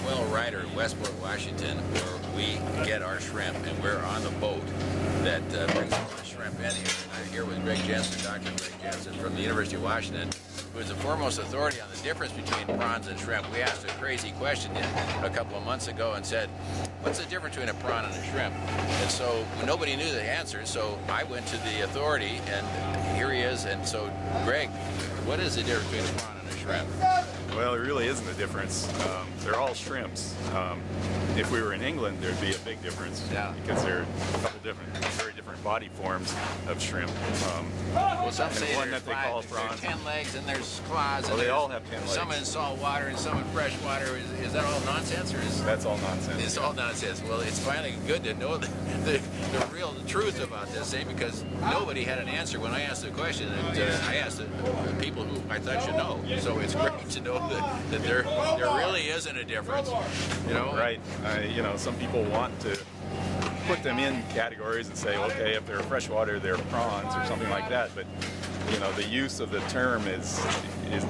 swell rider in Westport, Washington, where we get our shrimp, and we're on the boat that brings all the shrimp in here. And I'm here with Greg Jensen, Dr. Greg Jensen from the University of Washington, who is the foremost authority on the difference between prawns and shrimp. We asked a crazy question a couple of months ago and said, what's the difference between a prawn and a shrimp? And so nobody knew the answer, so I went to the authority, and here he is. And so, Greg, what is the difference between a prawn and a shrimp? Well, there really isn't a difference. They're all shrimps. If we were in England, there'd be a big difference, because there are a couple very different body forms of shrimp. Well, some say one that they call there's 10 legs and there's claws. Well, and they all have 10 legs. Some in salt water and some in fresh water. Is that all nonsense, or is that's all nonsense? It's all nonsense. Well, it's finally good to know the real truth about this thing, because nobody had an answer when I asked the question. And I asked the people who I thought should know. So it's great to know that there really isn't a difference. You know, right? You know, some people want to put them in categories and say, okay, if they're freshwater, they're prawns or something like that. But you know, the use of the term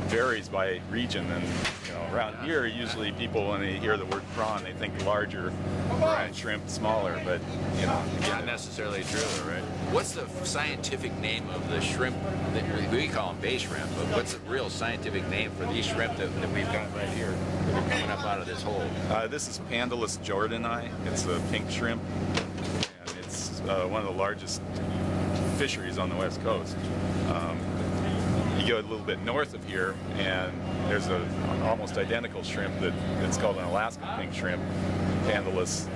varies by region, and you know, around here, usually people, when they hear the word prawn, they think larger, and shrimp smaller. But you know, again, not necessarily true, right? What's the scientific name of the shrimp that we call them bay shrimp? But what's the real scientific name for these shrimp that we've got right here that are coming up out of this hole? This is Pandalus jordani. It's a pink shrimp, and it's one of the largest fisheries on the West Coast. You go a little bit north of here, and there's an almost identical shrimp that's called an Alaskan pink shrimp, Pandalus,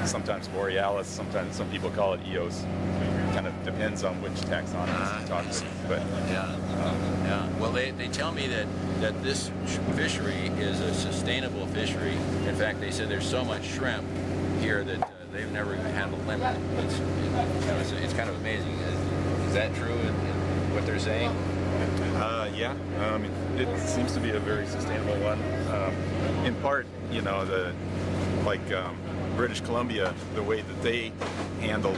sometimes borealis, sometimes some people call it Eos. Kind of depends on which taxonomist you talk to. But yeah. Well, they tell me that this fishery is a sustainable fishery. In fact, they said there's so much shrimp here that they've never had a limit. It's kind of amazing. Is that true in what they're saying? Yeah, it seems to be a very sustainable one. In part, you know, like British Columbia, the way that they handled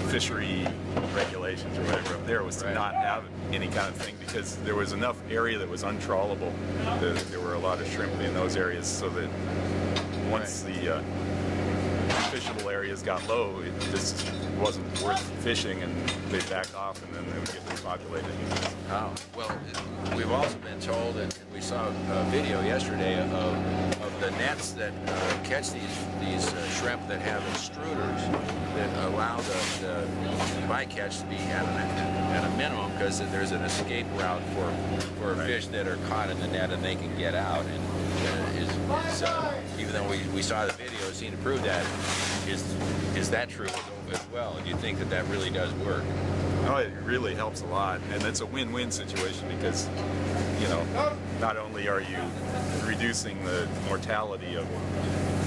fishery regulations or whatever up there was to not have any kind of thing, because there was enough area that was untrawlable. There were a lot of shrimp in those areas, so that once the fishable areas got low, it just wasn't worth fishing, and they backed off, and then they would get repopulated. Oh, well, we've also been told, and we saw a video yesterday of the nets that catch these shrimp that have extruders that allow the bycatch to be at a minimum, because there's an escape route for fish that are caught in the net and they can get out. And even though we saw the video, it seemed to prove that. Is that true as well? Do you think that really does work? Oh, it really helps a lot, and it's a win-win situation, because you know, not only are you reducing the mortality of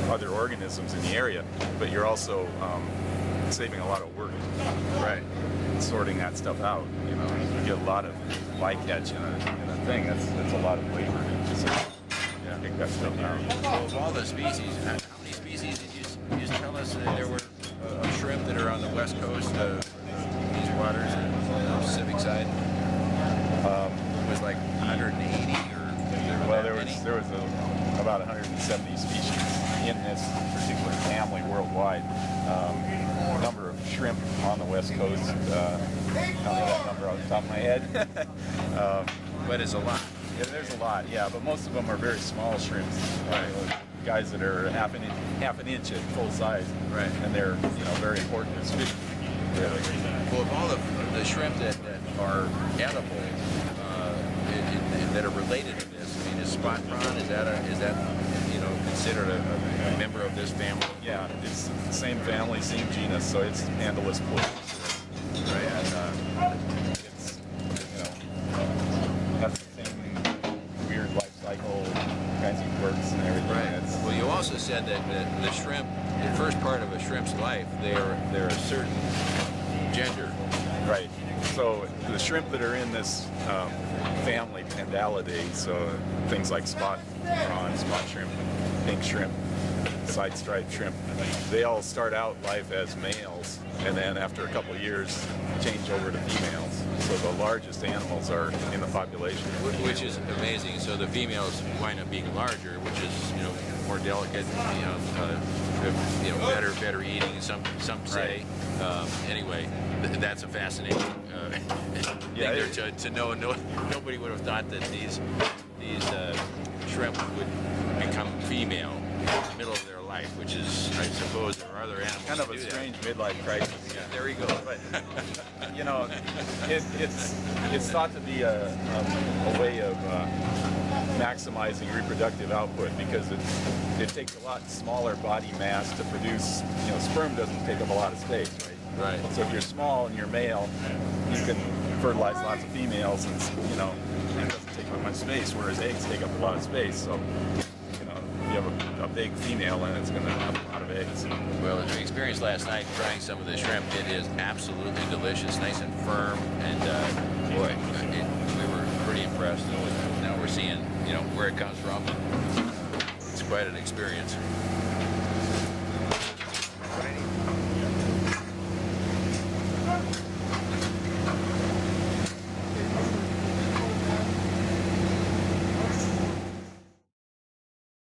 other organisms in the area, but you're also saving a lot of work. Right. Sorting that stuff out. You know, you get a lot of bycatch in a thing. That's a lot of labor. So, yeah, pick that stuff out. So of all the species, how many species did you just tell us that there were of shrimp that are on the west coast of these waters and the Pacific side? It was like 180, or well, there was about 170 species in this particular family worldwide. Number of shrimp on the west coast. I don't know that number off the top of my head. But it's a lot. Yeah, there's a lot. Yeah, but most of them are very small shrimps. Guys that are half an inch at full size. Right. And they're very important as fish. Really. Well, of all the shrimp that are edible, that are related to this, I mean, is spot prawn, is that considered a member of this family? Yeah, it's the same family, same genus, so it's Pandalus plural. Right. And it's has the same weird life cycle kinds of quirks and everything. Right. Well, you also said that the shrimp, the first part of a shrimp's life, they're a certain gender. Right. So the shrimp that are in this family, Pandalidae, so things like spot prawn, spot shrimp, pink shrimp, side striped shrimp, they all start out life as males, and then after a couple of years change over to females. So the largest animals are in the population. Which is amazing. So the females wind up being larger, which is, you know, more delicate, better eating. Some say. Right. Anyway, that's a fascinating Yeah, thing to know. Nobody would have thought that these shrimp would become female in the middle of their life, which is, I suppose, there are other animals. Kind of that a do that. strange midlife crisis. Yeah, there you go. But you know, it's thought to be a way of maximizing reproductive output, because it takes a lot smaller body mass to produce. You know, sperm doesn't take up a lot of space, right? Right. So if you're small and you're male, you can fertilize lots of females, and you know, it doesn't take up much space. Whereas eggs take up a lot of space. So you know, if you have a big female, then it's going to have a lot of eggs. Well, as we experienced last night trying some of the shrimp, it is absolutely delicious, nice and firm, and boy, we were pretty impressed. Now we're seeing, you know, where it comes from. It's quite an experience.